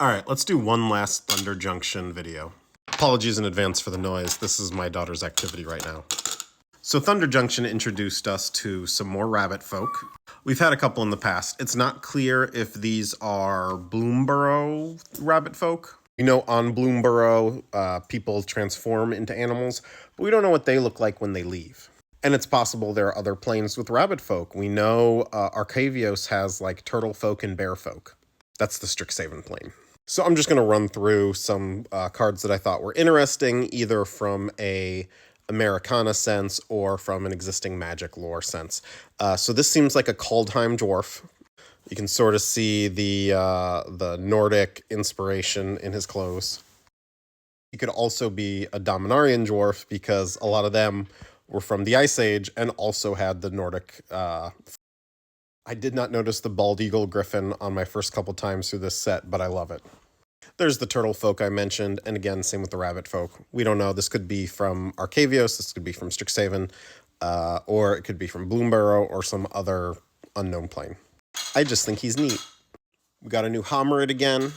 Alright, let's do one last Thunder Junction video. Apologies in advance for the noise, this is my daughter's activity right now. So Thunder Junction introduced us to some more rabbit folk. We've had a couple in the past. It's not clear if these are Bloomborough rabbit folk. We know on Bloomborough, people transform into animals, but we don't know what they look like when they leave. And it's possible there are other planes with rabbit folk. We know Arcavios has like turtle folk and bear folk. That's the Strixhaven plane. So I'm just going to run through some cards that I thought were interesting, either from a Americana sense or from an existing Magic lore sense. So this seems like a Kaldheim dwarf. You can sort of see the Nordic inspiration in his clothes. He could also be a Dominarian dwarf because a lot of them were from the Ice Age and also had the Nordic. I did not notice the bald eagle griffin on my first couple times through this set, but I love it. There's the turtle folk I mentioned, and again, same with the rabbit folk. We don't know. This could be from Arcavios, this could be from Strixhaven, or it could be from Bloomborough or some other unknown plane. I just think he's neat. We got a new Homerid again.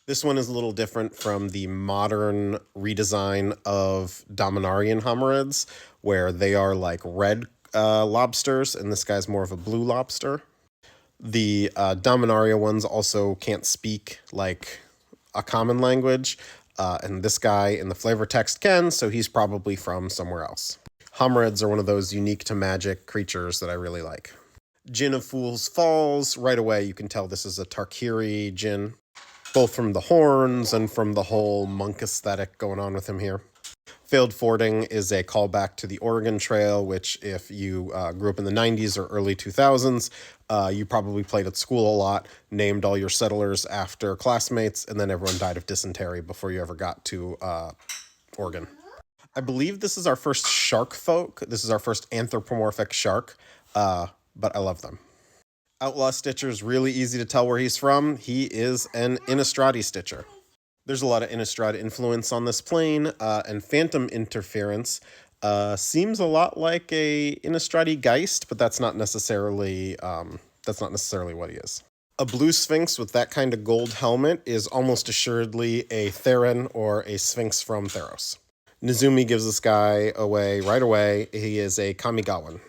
This one is a little different from the modern redesign of Dominarian Homerids, where they are like red lobsters, and this guy's more of a blue lobster. The Dominaria ones also can't speak like a common language, and this guy in the flavor text can, so he's probably from somewhere else. Homerids are one of those unique to Magic creatures that I really like. Djinn of Fool's Falls, right away you can tell this is a Tarkiri Djinn, both from the horns and from the whole monk aesthetic going on with him here. Failed Fording is a callback to the Oregon Trail, which if you grew up in the 90s or early 2000s, you probably played at school a lot, named all your settlers after classmates, and then everyone died of dysentery before you ever got to Oregon. I believe this is our first shark folk. This is our first anthropomorphic shark, but I love them. Outlaw Stitcher's really easy to tell where he's from. He is an Innistradi Stitcher. There's a lot of Innistrad influence on this plane, and Phantom Interference seems a lot like a Innistradi Geist, but that's not necessarily what he is. A blue Sphinx with that kind of gold helmet is almost assuredly a Theron or a Sphinx from Theros. Nezumi gives this guy away right away. He is a Kamigawan.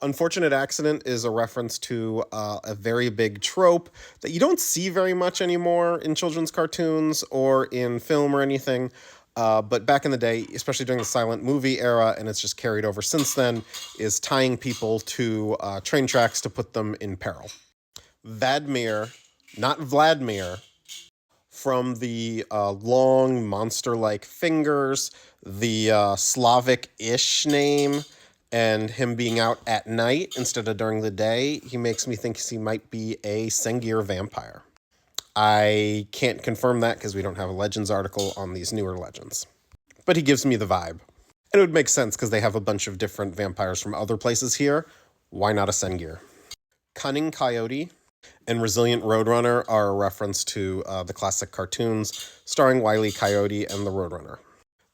Unfortunate Accident is a reference to a very big trope that you don't see very much anymore in children's cartoons or in film or anything. But back in the day, especially during the silent movie era, and it's just carried over since then, is tying people to train tracks to put them in peril. Vadmir, not Vladimir, from the long monster-like fingers, the Slavic-ish name, and him being out at night instead of during the day, he makes me think he might be a Sengir vampire. I can't confirm that because we don't have a Legends article on these newer Legends. But he gives me the vibe. And it would make sense because they have a bunch of different vampires from other places here. Why not a Sengir? Cunning Coyote and Resilient Roadrunner are a reference to the classic cartoons starring Wile E. Coyote and the Roadrunner.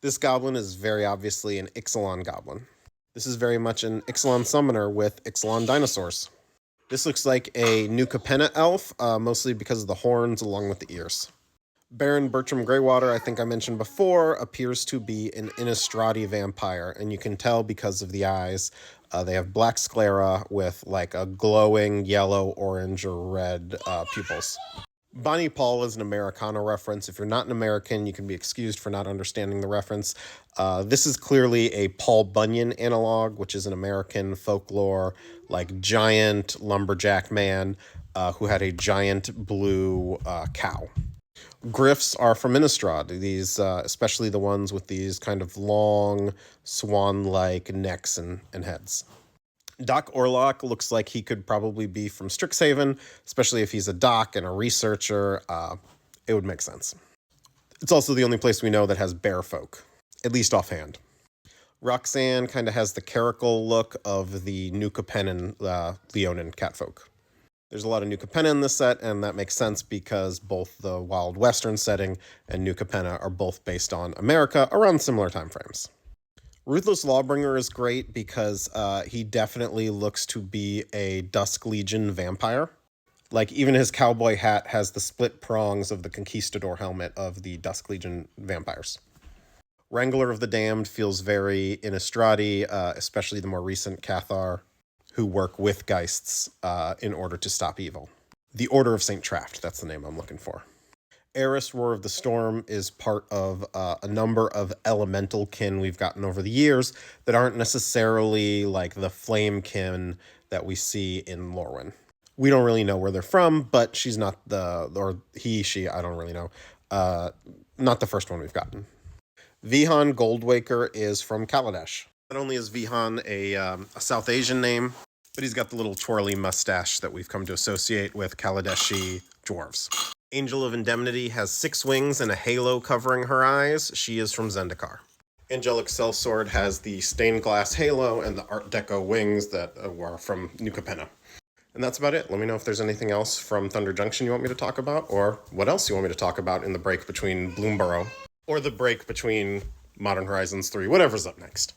This goblin is very obviously an Ixalan goblin. This is very much an Ixalan summoner with Ixalan dinosaurs. This looks like a New Capenna elf, mostly because of the horns along with the ears. Baron Bertram Greywater, I think I mentioned before, appears to be an Innistradi vampire, and you can tell because of the eyes. They have black sclera with like a glowing yellow, orange, or red pupils. Bonnie Paul is an Americana reference. If you're not an American, you can be excused for not understanding the reference. This is clearly a Paul Bunyan analog, which is an American folklore, like giant lumberjack man who had a giant blue cow. Griffs are from Innistrad, these, especially the ones with these kind of long, swan-like necks and heads. Doc Orlock looks like he could probably be from Strixhaven, especially if he's a doc and a researcher. It would make sense. It's also the only place we know that has bear folk, at least offhand. Roxanne kind of has the caracal look of the New Capennan Leonin catfolk. There's a lot of New Capenna in this set, and that makes sense because both the Wild Western setting and New Capenna are both based on America around similar time frames. Ruthless Lawbringer is great because he definitely looks to be a Dusk Legion vampire. Like, even his cowboy hat has the split prongs of the conquistador helmet of the Dusk Legion vampires. Wrangler of the Damned feels very Innistradi, especially the more recent Cathar, who work with Geists in order to stop evil. The Order of St. Traft, that's the name I'm looking for. Eris, Roar of the Storm, is part of a number of elemental kin we've gotten over the years that aren't necessarily like the flame kin that we see in Lorwyn. We don't really know where they're from, but she's not or he, she, I don't really know, not the first one we've gotten. Vihan Goldwaker is from Kaladesh. Not only is Vihan a South Asian name, but he's got the little twirly mustache that we've come to associate with Kaladeshi dwarves. Angel of Indemnity has 6 wings and a halo covering her eyes. She is from Zendikar. Angelic Sellsword has the stained glass halo and the Art Deco wings that are from New Capenna. And that's about it. Let me know if there's anything else from Thunder Junction you want me to talk about, or what else you want me to talk about in the break between Bloomborough, or the break between Modern Horizons 3, whatever's up next.